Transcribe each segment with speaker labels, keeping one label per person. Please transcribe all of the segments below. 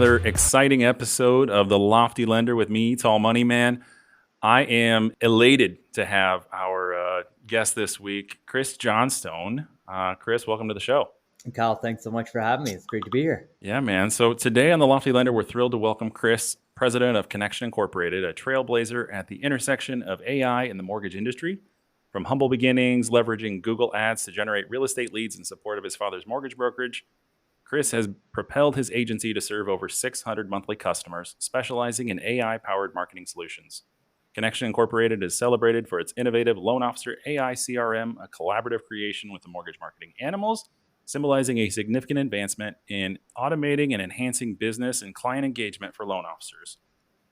Speaker 1: another exciting episode of The Lofty Lender with me, Tall Money Man. I am elated to have our guest this week, Chris Johnstone. Chris, welcome to the show.
Speaker 2: Kyle, thanks so much for having me. It's great to be here.
Speaker 1: Yeah, man. So today on The Lofty Lender, we're thrilled to welcome Chris, president of Connection Incorporated, a trailblazer at the intersection of AI and the mortgage industry. From humble beginnings, leveraging Google Ads to generate real estate leads in support of his father's mortgage brokerage, Chris has propelled his agency to serve over 600 monthly customers, specializing in AI-powered marketing solutions. Connection Incorporated is celebrated for its innovative Loan Officer AI CRM, a collaborative creation with the mortgage marketing animals, symbolizing a significant advancement in automating and enhancing business and client engagement for loan officers.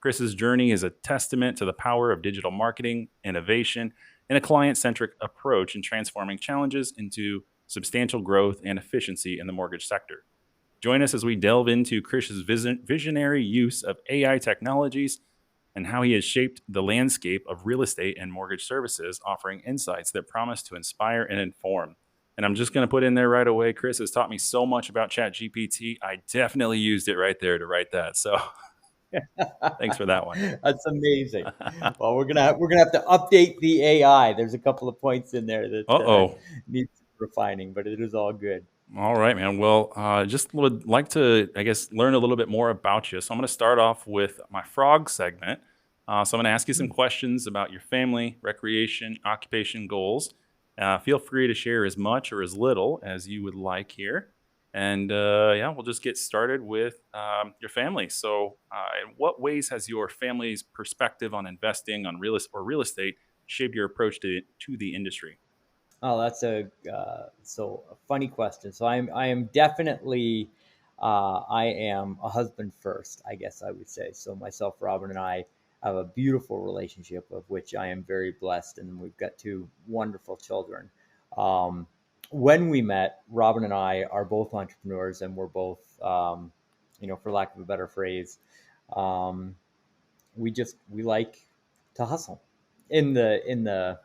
Speaker 1: Chris's journey is a testament to the power of digital marketing, innovation, and a client-centric approach in transforming challenges into substantial growth and efficiency in the mortgage sector. Join us as we delve into Chris's visionary use of AI technologies and how he has shaped the landscape of real estate and mortgage services, offering insights that promise to inspire and inform. And I'm just going to put in there right away, Chris has taught me so much about ChatGPT. I definitely used it right there to write that. So thanks for that one.
Speaker 2: That's amazing. Well, we're gonna have to update the AI. There's a couple of points in there that needs refining, but it is all good.
Speaker 1: All right, man. Well, just would like to, I guess, learn a little bit more about you. So I'm going to start off with my frog segment. So I'm going to ask you some questions about your family, recreation, occupation goals. Feel free to share as much or as little as you would like here. And we'll just get started with your family. So in what ways has your family's perspective on investing on real estate shaped your approach to the industry?
Speaker 2: Oh, that's a funny question. So I am definitely I am a husband first, I guess I would say. So myself, Robin, and I have a beautiful relationship of which I am very blessed, and we've got two wonderful children. Um, when we met, Robin and I are both entrepreneurs, and we're both, for lack of a better phrase, um, we like to hustle in the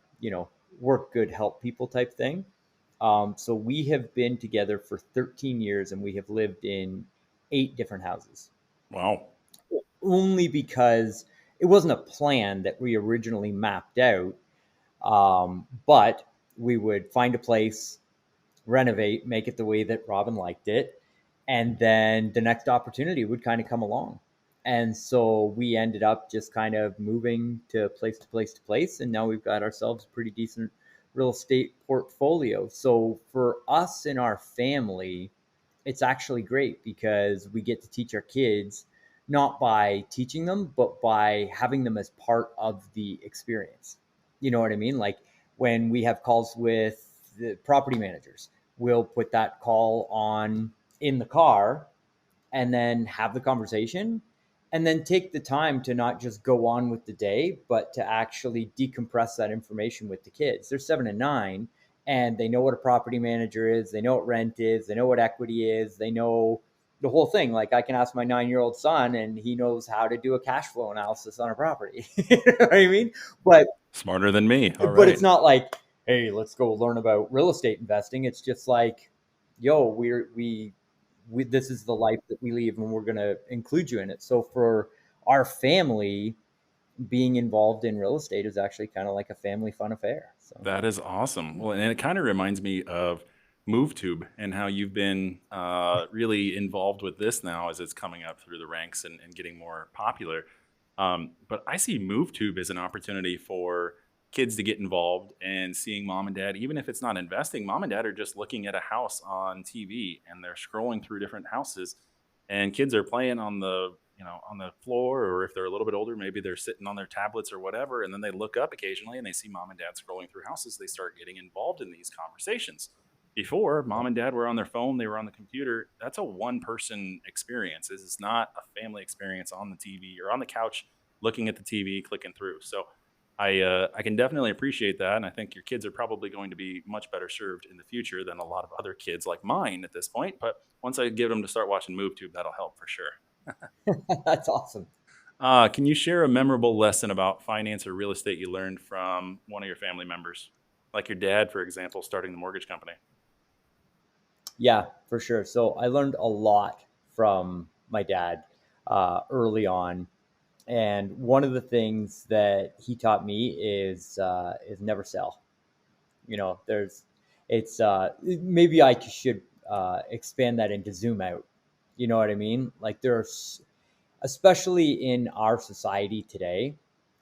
Speaker 2: work good, help people type thing. So we have been together for 13 years, and we have lived in 8 different houses.
Speaker 1: Wow.
Speaker 2: Only because it wasn't a plan that we originally mapped out, but we would find a place, renovate, make it the way that Robin liked it, and then the next opportunity would kind of come along. And so we ended up just kind of moving to place to place to place, and now we've got ourselves a pretty decent real estate portfolio. So for us in our family, it's actually great because we get to teach our kids not by teaching them, but by having them as part of the experience. You know what I mean? Like when we have calls with the property managers, we'll put that call on in the car and then have the conversation and then take the time to not just go on with the day, but to actually decompress that information with the kids. They're 7 and 9, and they know what a property manager is. They know what rent is. They know what equity is. They know the whole thing. Like I can ask my 9-year-old son, and he knows how to do a cash flow analysis on a property. You know what I mean? But
Speaker 1: Smarter than me. All
Speaker 2: but
Speaker 1: right.
Speaker 2: it's not like, hey, let's go learn about real estate investing. It's just like, yo, we this is the life that we live, and we're going to include you in it. So for our family, being involved in real estate is actually kind of like a family fun affair. So
Speaker 1: That is awesome. Well, and it kind of reminds me of MoveTube and how you've been really involved with this now as it's coming up through the ranks and getting more popular. But I see MoveTube as an opportunity for kids to get involved and seeing mom and dad, even if it's not investing, mom and dad are just looking at a house on TV and they're scrolling through different houses, and kids are playing on the floor, or if they're a little bit older, maybe they're sitting on their tablets or whatever, and then they look up occasionally and they see mom and dad scrolling through houses. They start getting involved in these conversations. Before, mom and dad were on their phone, they were on the computer. That's a one person experience. This is not a family experience on the TV or on the couch looking at the TV, clicking through. So I can definitely appreciate that, and I think your kids are probably going to be much better served in the future than a lot of other kids like mine at this point. But once I get them to start watching MoveTube, that'll help for sure.
Speaker 2: that's awesome.
Speaker 1: Can you share a memorable lesson about finance or real estate you learned from one of your family members, like your dad, for example, starting the mortgage company?
Speaker 2: Yeah, for sure. So I learned a lot from my dad. early on. And one of the things that he taught me is never sell. You know, it's maybe I should expand that into zoom out. You know what I mean? Like there's, especially in our society today,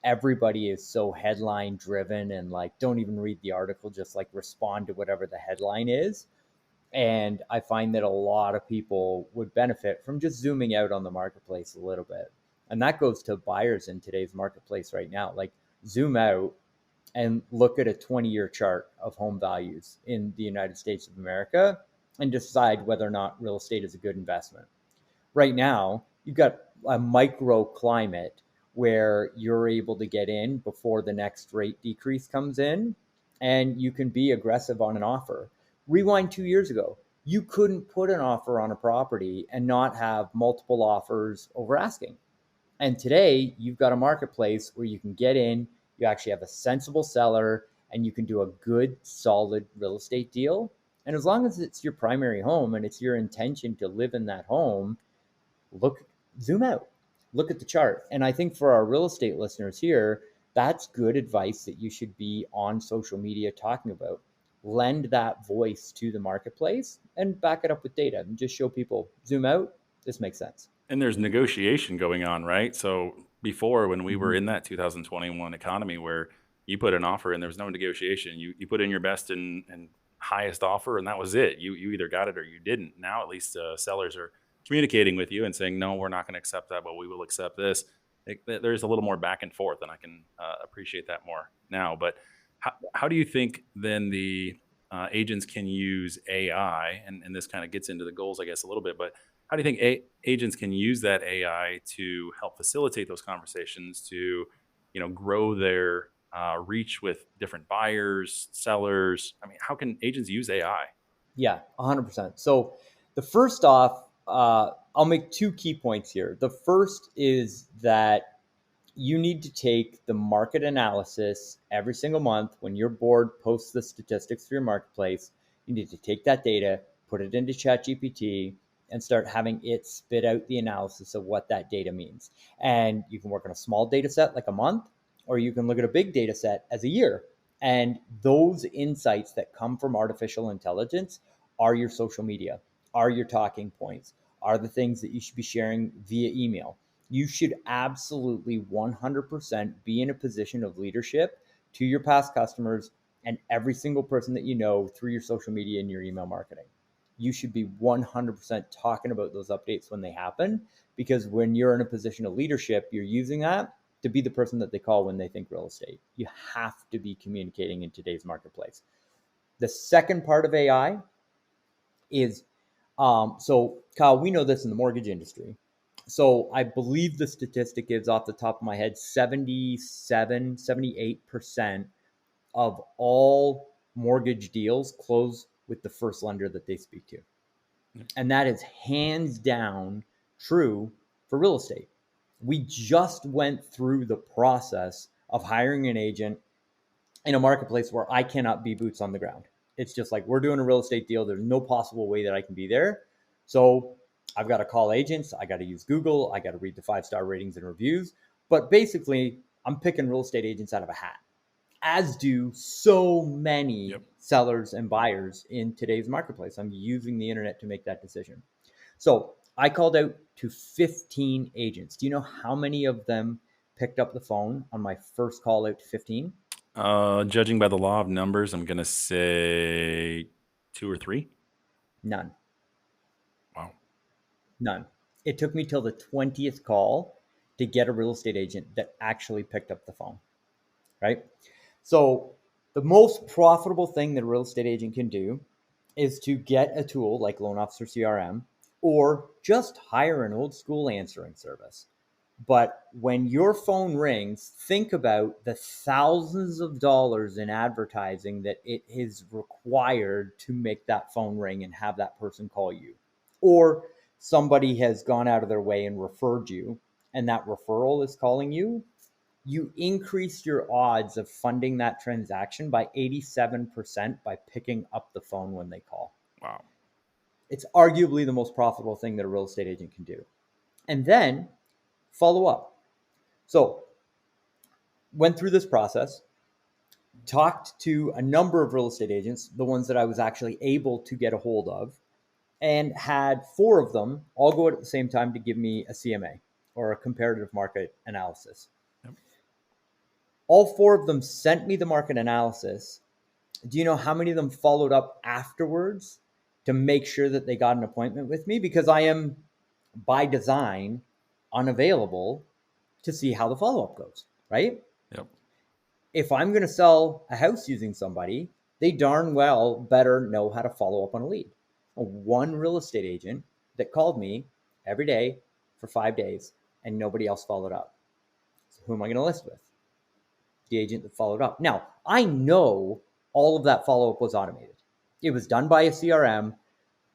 Speaker 2: everybody is so headline driven and like don't even read the article, just like respond to whatever the headline is. And I find that a lot of people would benefit from just zooming out on the marketplace a little bit. And that goes to buyers in today's marketplace right now. Like zoom out and look at a 20-year chart of home values in the United States of America and decide whether or not real estate is a good investment. Right now, you've got a microclimate where you're able to get in before the next rate decrease comes in, and you can be aggressive on an offer. Rewind 2 years ago, you couldn't put an offer on a property and not have multiple offers over asking. And today, you've got a marketplace where you can get in, you actually have a sensible seller, and you can do a good, solid real estate deal. And as long as it's your primary home and it's your intention to live in that home, look, zoom out, look at the chart. And I think for our real estate listeners here, that's good advice that you should be on social media talking about. Lend that voice to the marketplace and back it up with data and just show people, zoom out, this makes sense.
Speaker 1: And there's negotiation going on, right? So before, when we were
Speaker 2: Mm-hmm.
Speaker 1: in that 2021 economy where you put an offer and there was no negotiation, you put in your best and highest offer, and that was it. You either got it or you didn't. Now at least sellers are communicating with you and saying, no, we're not going to accept that, but we will accept this. There's a little more back and forth, and I can appreciate that more now. But how do you think then the agents can use AI, and this kind of gets into the goals, I guess, a little bit, but how do you think agents can use that AI to help facilitate those conversations to, grow their reach with different buyers, sellers? I mean, how can agents use AI?
Speaker 2: Yeah, 100%. So the first off, I'll make two key points here. The first is that you need to take the market analysis every single month when your board posts the statistics for your marketplace. You need to take that data, put it into ChatGPT, and start having it spit out the analysis of what that data means. And you can work on a small data set like a month, or you can look at a big data set as a year. And those insights that come from artificial intelligence are your social media, are your talking points, are the things that you should be sharing via email. You should absolutely 100% be in a position of leadership to your past customers and every single person that you know through your social media and your email marketing. You should be 100% talking about those updates when they happen, because when you're in a position of leadership, you're using that to be the person that they call when they think real estate. You have to be communicating in today's marketplace. The second part of AI is so Kyle, we know this in the mortgage industry. So I believe the statistic is off the top of my head 77, 78% of all mortgage deals close with the first lender that they speak to. And that is hands down true for real estate. We just went through the process of hiring an agent in a marketplace where I cannot be boots on the ground. It's just like we're doing a real estate deal. There's no possible way that I can be there. So I've got to call agents. I got to use Google. I got to read the 5-star ratings and reviews. But basically, I'm picking real estate agents out of a hat, as do so many
Speaker 1: Yep.
Speaker 2: sellers and buyers in today's marketplace. I'm using the internet to make that decision. So I called out to 15 agents. Do you know how many of them picked up the phone on my first call out to 15?
Speaker 1: Judging by the law of numbers, I'm going to say two or three.
Speaker 2: None.
Speaker 1: Wow.
Speaker 2: None. It took me till the 20th call to get a real estate agent that actually picked up the phone, right? So, the most profitable thing that a real estate agent can do is to get a tool like Loan Officer CRM or just hire an old school answering service. But when your phone rings, think about the thousands of dollars in advertising that it is required to make that phone ring and have that person call you. Or somebody has gone out of their way and referred you, and that referral is calling you. You increase your odds of funding that transaction by 87% by picking up the phone when they call.
Speaker 1: Wow.
Speaker 2: It's arguably the most profitable thing that a real estate agent can do. And then follow up. So went through this process, talked to a number of real estate agents, the ones that I was actually able to get a hold of, and had four of them all go out at the same time to give me a CMA, or a comparative market analysis.
Speaker 1: Yep.
Speaker 2: All four of them sent me the market analysis. Do you know how many of them followed up afterwards to make sure that they got an appointment with me? Because I am, by design, unavailable to see how the follow up goes, right?
Speaker 1: Yep.
Speaker 2: If I'm going to sell a house using somebody, they darn well better know how to follow up on a lead. One real estate agent that called me every day for 5 days and nobody else followed up. So who am I going to list with? The agent that followed up. Now, I know all of that follow up was automated. It was done by a CRM,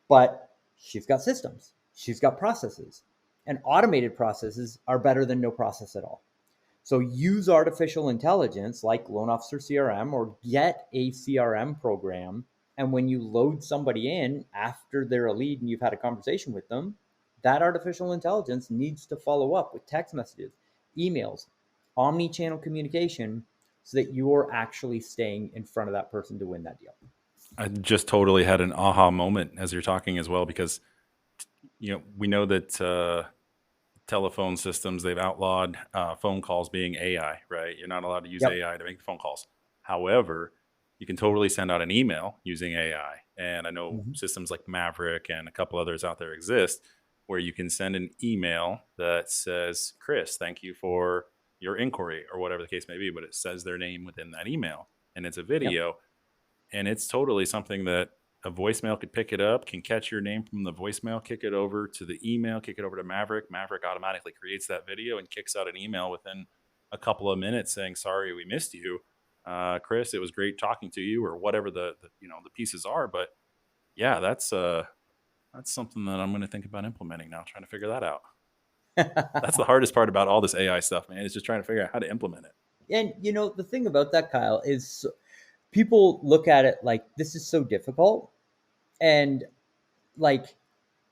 Speaker 2: but she's got systems, she's got processes, and automated processes are better than no process at all. So use artificial intelligence like Loan Officer CRM, or get a CRM program. And when you load somebody in after they're a lead and you've had a conversation with them, that artificial intelligence needs to follow up with text messages, emails, omni-channel communication, so that you're actually staying in front of that person to win that deal.
Speaker 1: I just totally had an aha moment as you're talking as well, because we know that telephone systems, they've outlawed phone calls being AI, right? You're not allowed to use
Speaker 2: Yep.
Speaker 1: AI to make the phone calls. However, you can totally send out an email using AI. And I know
Speaker 2: Mm-hmm.
Speaker 1: systems like Maverick and a couple others out there exist where you can send an email that says, Chris, thank you for your inquiry, or whatever the case may be, but it says their name within that email and it's a
Speaker 2: Yep.
Speaker 1: video. And it's totally something that a voicemail could pick it up, can catch your name from the voicemail, kick it over to the email, kick it over to Maverick. Maverick automatically creates that video and kicks out an email within a couple of minutes saying, sorry, we missed you. Chris, it was great talking to you, or whatever the pieces are. But yeah, that's something that I'm going to think about implementing now, trying to figure that out. That's the hardest part about all this AI stuff, man, is just trying to figure out how to implement it.
Speaker 2: And the thing about that, Kyle, is people look at it like this is so difficult. And like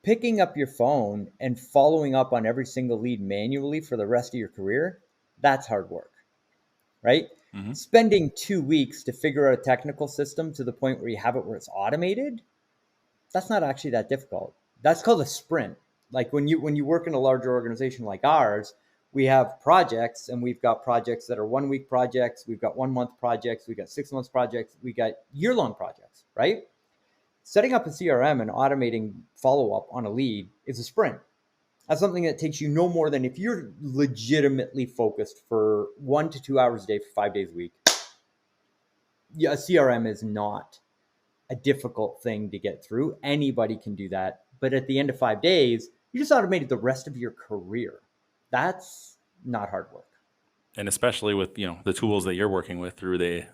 Speaker 2: picking up your phone and following up on every single lead manually for the rest of your career, that's hard work, right?
Speaker 1: Hmm.
Speaker 2: Spending 2 weeks to figure out a technical system to the point where you have it where it's automated, that's not actually that difficult. That's called a sprint. Like when you work in a larger organization like ours, we have projects, and we've got projects that are 1 week projects, we've got 1 month projects, we've got 6 months projects, we got year-long projects, right? Setting up a CRM and automating follow-up on a lead is a sprint. That's something that takes you no more than, if you're legitimately focused for 1 to 2 hours a day for 5 days a week, yeah, a CRM is not a difficult thing to get through. Anybody can do that. But at the end of 5 days, you just automated the rest of your career. That's not hard work.
Speaker 1: And especially with the tools that you're working with through the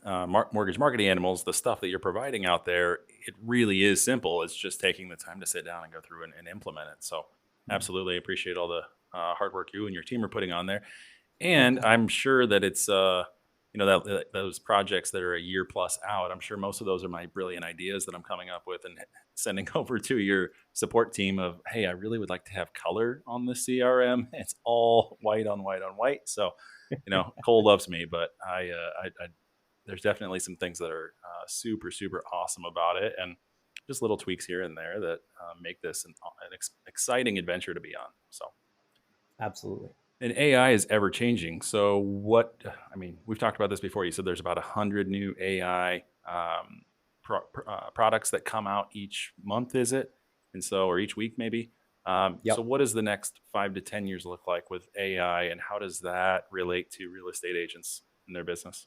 Speaker 1: mortgage marketing animals, the stuff that you're providing out there, it really is simple. It's just taking the time to sit down and go through and implement it. So absolutely appreciate all the hard work you and your team are putting on there. And I'm sure that it's those projects that are a year plus out, I'm sure most of those are my brilliant ideas that I'm coming up with and sending over to your support team of, hey, I really would like to have color on the CRM. It's all white on white on white. So Cole loves me, but I there's definitely some things that are super super awesome about it, and just little tweaks here and there that make this an exciting adventure to be on. So,
Speaker 2: Absolutely.
Speaker 1: and AI is ever changing. So, we've talked about this before. You said there's about 100 new AI products that come out each month, is it? And so, or each week maybe. So,
Speaker 2: Yep.
Speaker 1: what does the next 5 to 10 years look like with AI, and how does that relate to real estate agents and their business?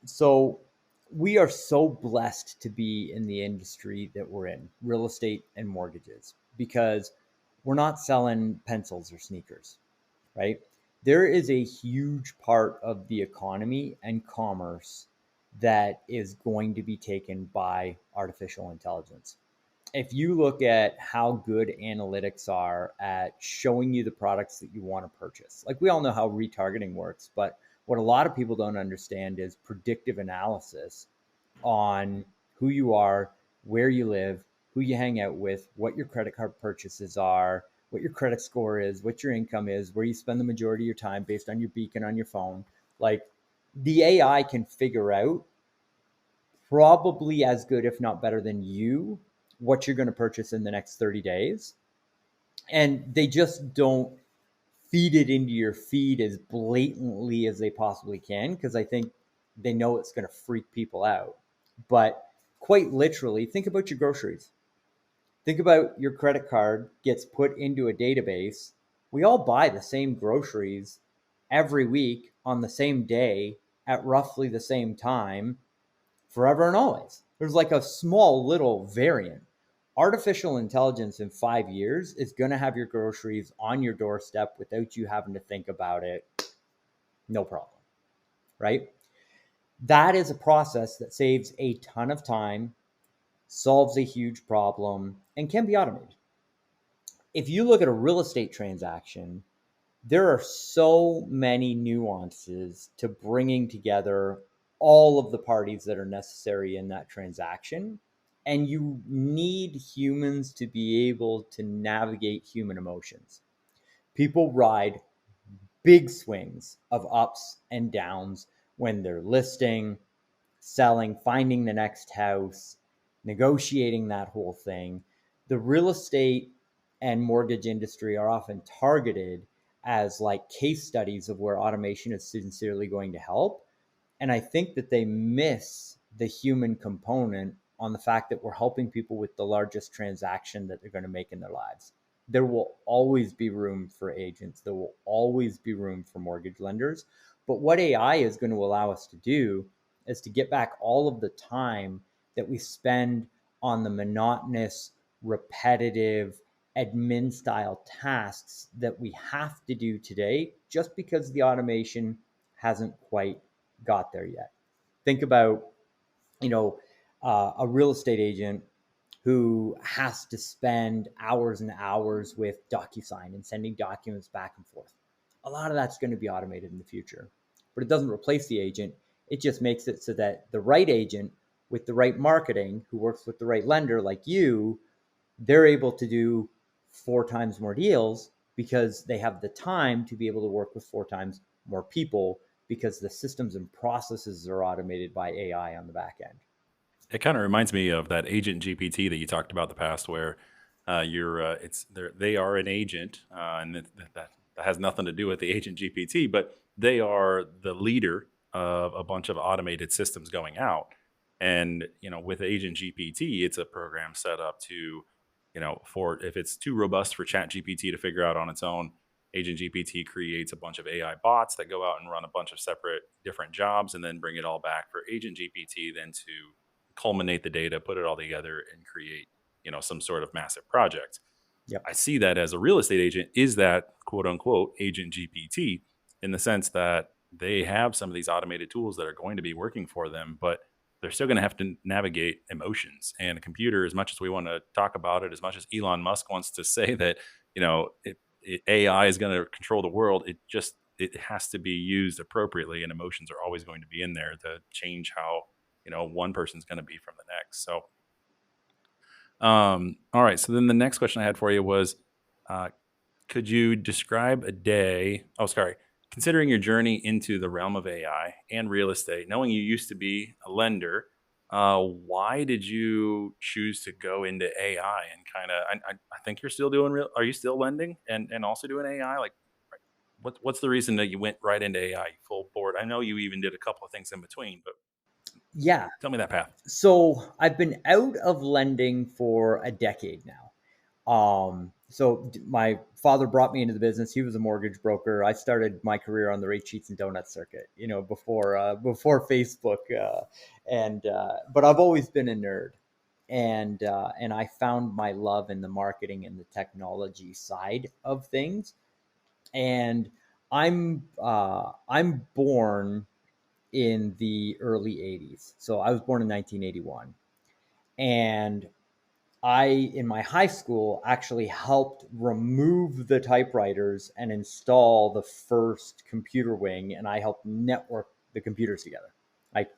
Speaker 2: So we are so blessed to be in the industry that we're in, real estate and mortgages, because we're not selling pencils or sneakers, right? There is a huge part of the economy and commerce that is going to be taken by artificial intelligence. If you look at how good analytics are at showing you the products that you want to purchase, like we all know how retargeting works, but what a lot of people don't understand is predictive analysis on who you are, where you live, who you hang out with, what your credit card purchases are, what your credit score is, what your income is, where you spend the majority of your time based on your beacon on your phone. Like the AI can figure out probably as good, if not better than you, what you're going to purchase in the next 30 days. And they just don't feed it into your feed as blatantly as they possibly can because I think they know it's going to freak people out. But quite literally, think about your groceries. Think about your credit card gets put into a database. We all buy the same groceries every week on the same day at roughly the same time forever and always. There's like a small little variant. Artificial intelligence in 5 years is going to have your groceries on your doorstep without you having to think about it. No problem. Right? That is a process that saves a ton of time, solves a huge problem, and can be automated. If you look at a real estate transaction, there are so many nuances to bringing together all of the parties that are necessary in that transaction. And you need humans to be able to navigate human emotions. People ride big swings of ups and downs when they're listing, selling, finding the next house, negotiating that whole thing. The real estate and mortgage industry are often targeted as like case studies of where automation is sincerely going to help. And I think that they miss the human component on the fact that we're helping people with the largest transaction that they're going to make in their lives. There will always be room for agents. There will always be room for mortgage lenders. But what AI is going to allow us to do is to get back all of the time that we spend on the monotonous, repetitive, admin style tasks that we have to do today just because the automation hasn't quite got there yet. Think about, you know, a real estate agent who has to spend hours and hours with DocuSign and sending documents back and forth. A lot of that's going to be automated in the future, but it doesn't replace the agent. It just makes it so that the right agent with the right marketing, who works with the right lender like you, they're able to do 4 times more deals because they have the time to be able to work with 4 times more people because the systems and processes are automated by AI on the back end.
Speaker 1: It kind of reminds me of that agent GPT that you talked about in the past, where they are an agent, and that has nothing to do with the agent GPT, but they are the leader of a bunch of automated systems going out. And with agent GPT, it's a program set up to, for if it's too robust for Chat GPT to figure out on its own, Agent GPT creates a bunch of AI bots that go out and run a bunch of separate different jobs and then bring it all back for Agent GPT then to culminate the data, put it all together, and create some sort of massive project.
Speaker 2: Yep.
Speaker 1: I see that as a real estate agent is that quote unquote agent GPT, in the sense that they have some of these automated tools that are going to be working for them, but they're still going to have to navigate emotions. And a computer, as much as we want to talk about it, as much as Elon Musk wants to say that AI is going to control the world, it has to be used appropriately, and emotions are always going to be in there to change how one person's going to be from the next. So all right, so then the next question I had for you was, could you describe a day? Oh, sorry. Considering your journey into the realm of AI and real estate, knowing you used to be a lender, why did you choose to go into AI and kind of? I think you're still doing real. Are you still lending and also doing AI? Like, what's the reason that you went right into AI full board? I know you even did a couple of things in between, but
Speaker 2: Yeah.
Speaker 1: tell me that path.
Speaker 2: So I've been out of lending for a decade now. So my father brought me into the business. He was a mortgage broker. I started my career on the rate sheets and donuts circuit, before Facebook. But I've always been a nerd, and I found my love in the marketing and the technology side of things. And I'm born in the early 80s. So I was born in 1981. And I, in my high school, actually helped remove the typewriters and install the first computer wing, and I helped network the computers together. Like,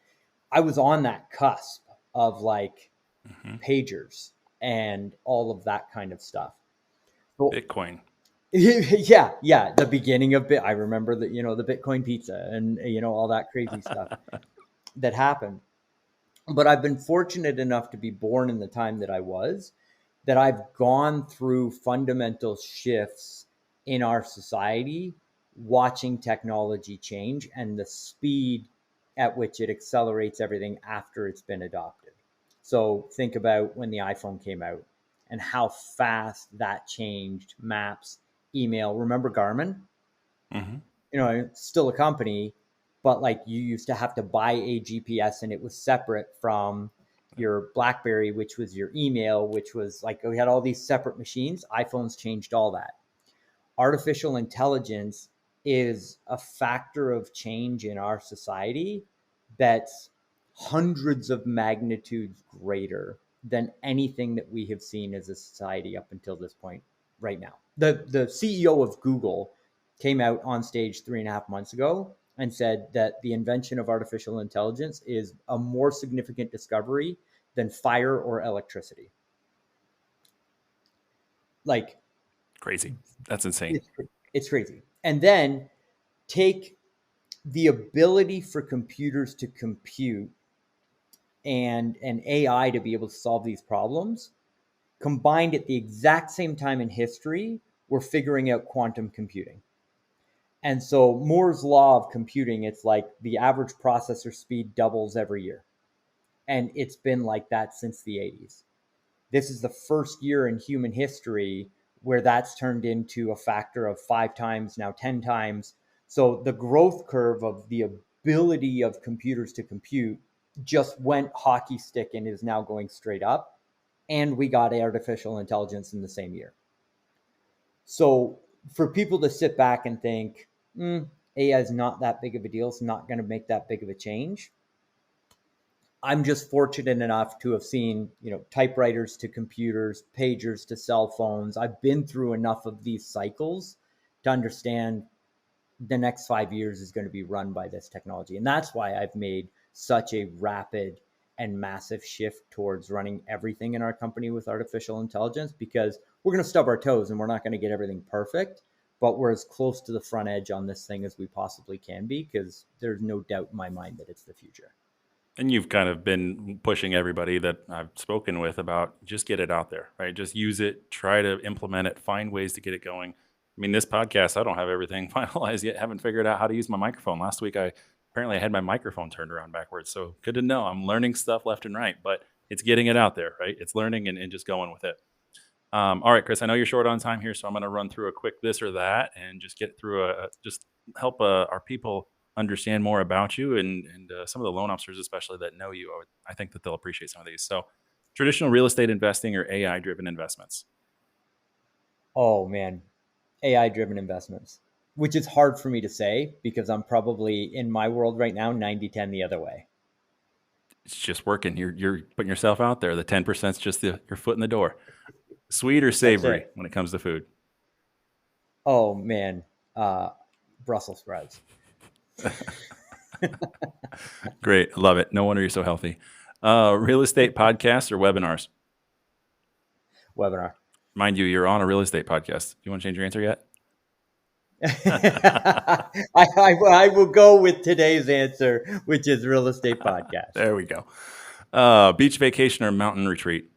Speaker 2: I was on that cusp of like
Speaker 1: Mm-hmm.
Speaker 2: pagers and all of that kind of stuff. So,
Speaker 1: Bitcoin.
Speaker 2: yeah, the beginning of I remember that, the Bitcoin pizza and, all that crazy stuff that happened. But I've been fortunate enough to be born in the time that I was, that I've gone through fundamental shifts in our society, watching technology change and the speed at which it accelerates everything after it's been adopted. So think about when the iPhone came out and how fast that changed maps, email. Remember Garmin?
Speaker 1: Mm-hmm.
Speaker 2: It's still a company, but like you used to have to buy a GPS and it was separate from your BlackBerry, which was your email, which was like we had all these separate machines. iPhones changed all that. Artificial intelligence is a factor of change in our society that's hundreds of magnitudes greater than anything that we have seen as a society up until this point right now. The CEO of Google came out on stage 3.5 months ago and said that the invention of artificial intelligence is a more significant discovery than fire or electricity. Like,
Speaker 1: Crazy. That's insane.
Speaker 2: it's crazy. And then take the ability for computers to compute and AI to be able to solve these problems, combined at the exact same time in history, we're figuring out quantum computing. And so Moore's law of computing, it's like the average processor speed doubles every year. And it's been like that since the 80s. This is the first year in human history where that's turned into a factor of 5 times, now 10 times. So the growth curve of the ability of computers to compute just went hockey stick and is now going straight up. And we got artificial intelligence in the same year. So for people to sit back and think, AI is not that big of a deal, it's not going to make that big of a change. I'm just fortunate enough to have seen, typewriters to computers, pagers to cell phones. I've been through enough of these cycles to understand the next 5 years is going to be run by this technology. And that's why I've made such a rapid and massive shift towards running everything in our company with artificial intelligence, because we're going to stub our toes and we're not going to get everything perfect, but we're as close to the front edge on this thing as we possibly can be, because there's no doubt in my mind that it's the future.
Speaker 1: And you've kind of been pushing everybody that I've spoken with about just get it out there, right? Just use it, try to implement it, find ways to get it going. I mean, this podcast, I don't have everything finalized yet. Haven't figured out how to use my microphone. Last week, I had my microphone turned around backwards. So good to know. I'm learning stuff left and right, but it's getting it out there, right? It's learning and just going with it. All right, Chris, I know you're short on time here, so I'm going to run through a quick this or that and just get through just help our people understand more about you and some of the loan officers, especially that know you. I think that they'll appreciate some of these. So, traditional real estate investing or AI driven investments?
Speaker 2: Oh man, AI driven investments, which is hard for me to say because I'm probably in my world right now 90-10 the other way.
Speaker 1: It's just working. You're putting yourself out there. The 10% is just your foot in the door. Sweet or
Speaker 2: That's
Speaker 1: savory
Speaker 2: it.
Speaker 1: when it comes to food?
Speaker 2: Oh man, Brussels sprouts.
Speaker 1: Great. Love it. No wonder you're so healthy. Real estate podcasts or webinars?
Speaker 2: Webinar.
Speaker 1: Mind you, you're on a real estate podcast. Do you want to change your answer yet?
Speaker 2: I will go with today's answer, which is real estate podcast.
Speaker 1: There we go. Beach vacation or mountain retreat?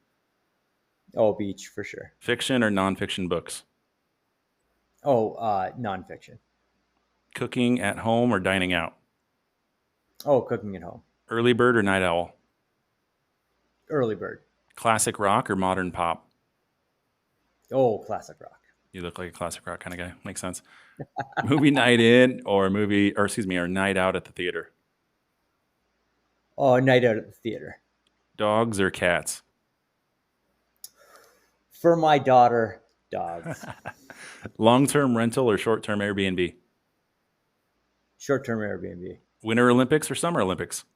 Speaker 2: Oh, beach for sure.
Speaker 1: Fiction or nonfiction books?
Speaker 2: Oh, nonfiction.
Speaker 1: Cooking at home or dining out?
Speaker 2: Oh, cooking at home.
Speaker 1: Early bird or night owl?
Speaker 2: Early bird.
Speaker 1: Classic rock or modern pop?
Speaker 2: Oh, classic rock.
Speaker 1: You look like a classic rock kind of guy. Makes sense. Movie night in or night out at the theater?
Speaker 2: Oh, night out at the theater.
Speaker 1: Dogs or cats?
Speaker 2: For my daughter, dogs.
Speaker 1: Long-term rental or short-term Airbnb?
Speaker 2: Short-term Airbnb.
Speaker 1: Winter Olympics or Summer Olympics?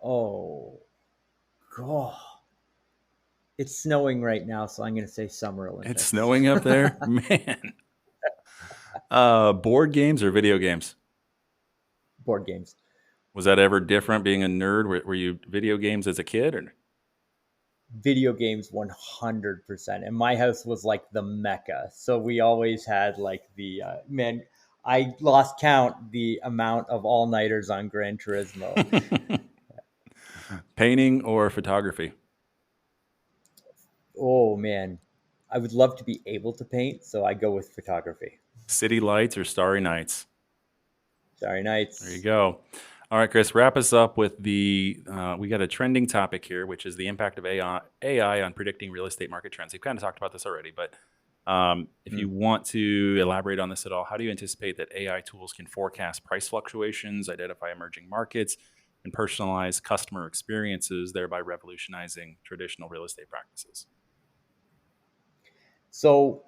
Speaker 2: Oh, God. It's snowing right now, so I'm going to say Summer Olympics.
Speaker 1: It's snowing up there? Man. Board games or video games?
Speaker 2: Board games.
Speaker 1: Was that ever different being a nerd? Were you video games as a kid? Or?
Speaker 2: Video games 100%. And my house was like the mecca. So we always had like the man, I lost count the amount of all-nighters on Gran Turismo.
Speaker 1: Painting or photography?
Speaker 2: Oh man, I would love to be able to paint, so I go with photography.
Speaker 1: City lights or starry nights?
Speaker 2: Starry
Speaker 1: There you
Speaker 2: nights.
Speaker 1: go. All right, Chris, wrap us up with we got a trending topic here, which is the impact of AI on predicting real estate market trends. We've kind of talked about this already, but if you want to elaborate on this at all, how do you anticipate that AI tools can forecast price fluctuations, identify emerging markets, and personalize customer experiences, thereby revolutionizing traditional real estate practices?
Speaker 2: So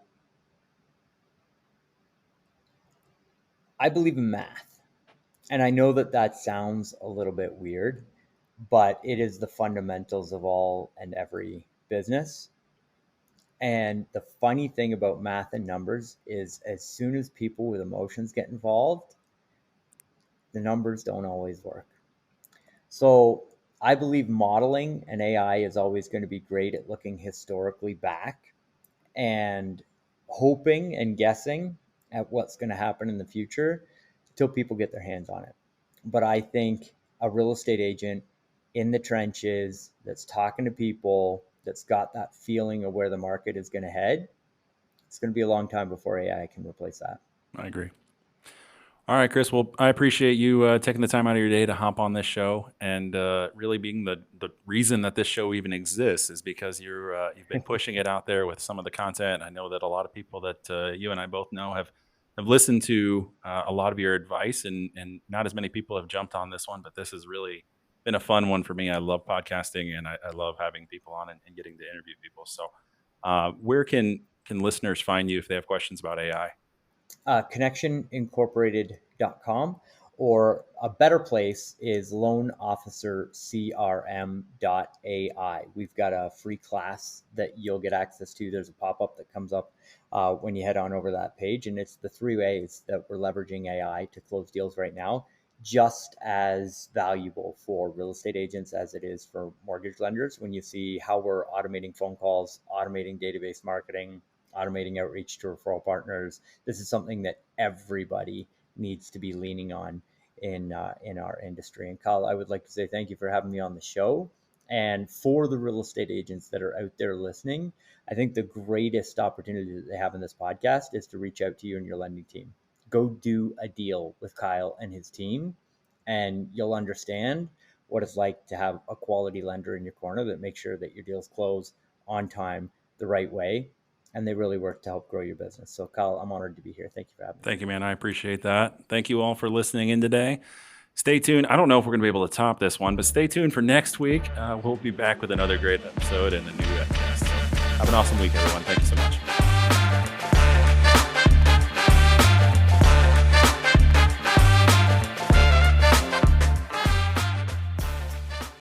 Speaker 2: I believe in math. And I know that that sounds a little bit weird, but it is the fundamentals of all and every business. And the funny thing about math and numbers is as soon as people with emotions get involved, the numbers don't always work. So I believe modeling and AI is always going to be great at looking historically back and hoping and guessing at what's going to happen in the future until people get their hands on it. But I think a real estate agent in the trenches that's talking to people, that's got that feeling of where the market is going to head, it's going to be a long time before AI can replace that.
Speaker 1: I agree. All right, Chris. Well, I appreciate you taking the time out of your day to hop on this show, and really being the reason that this show even exists is because you've been pushing it out there with some of the content. I know that a lot of people that you and I both know have listened to a lot of your advice, and not as many people have jumped on this one, but this has really been a fun one for me. I love podcasting, and I love having people on and getting to interview people. So, where can listeners find you if they have questions about AI?
Speaker 2: Connectionincorporated.com, or a better place is loanofficercrm.ai. We've got a free class that you'll get access to. There's a pop-up that comes up when you head on over that page, and it's the 3 ways that we're leveraging AI to close deals right now, just as valuable for real estate agents as it is for mortgage lenders. When you see how we're automating phone calls, automating database marketing, automating outreach to referral partners, this is something that everybody needs to be leaning on in our industry. And Kyle, I would like to say thank you for having me on the show. And for the real estate agents that are out there listening, I think the greatest opportunity that they have in this podcast is to reach out to you and your lending team. Go do a deal with Kyle and his team, and you'll understand what it's like to have a quality lender in your corner that makes sure that your deals close on time, the right way, and they really work to help grow your business. So, Kyle, I'm honored to be here. Thank you for having me.
Speaker 1: Thank you, man. I appreciate that. Thank you all for listening in today. Stay tuned. I don't know if we're going to be able to top this one, but stay tuned for next week. We'll be back with another great episode and a new guest. So have an awesome week, everyone. Thank you so much.